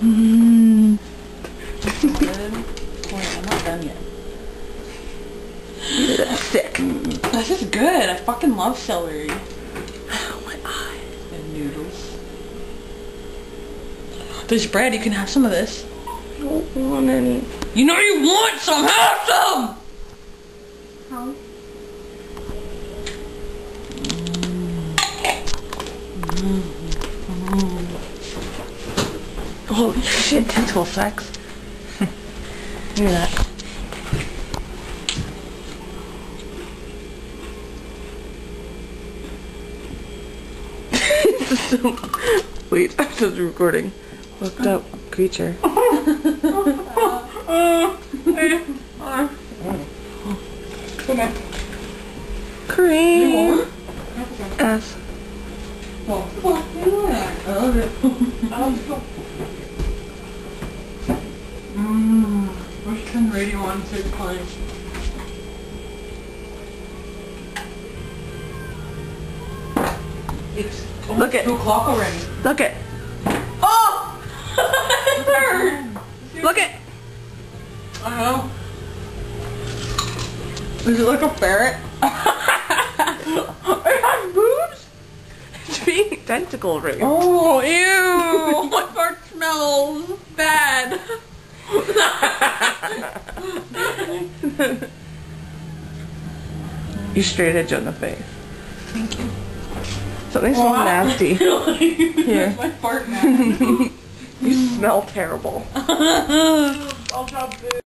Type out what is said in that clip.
Mm. Good. Wait, I'm not done yet. That's sick. This is good. I fucking love celery. Oh my eye. And noodles. There's bread. You can have some of this. I don't want any. You know you want some. Have some. How? Holy shit, tentacle sex. Hear that? Wait, I'm still recording. Looked up creature. Cream. Ass. Let's turn the radio on and start playing. It's Look at 2 o'clock already. Look it. Oh! It hurt. Look it. I know. Is it like a ferret? It has boobs. It's being tentacle ring. Oh, ew! My fart smells bad. You straight edge on the face. Thank you. Something smells nasty. Here. My fart nasty. You smell terrible. I'll drop this.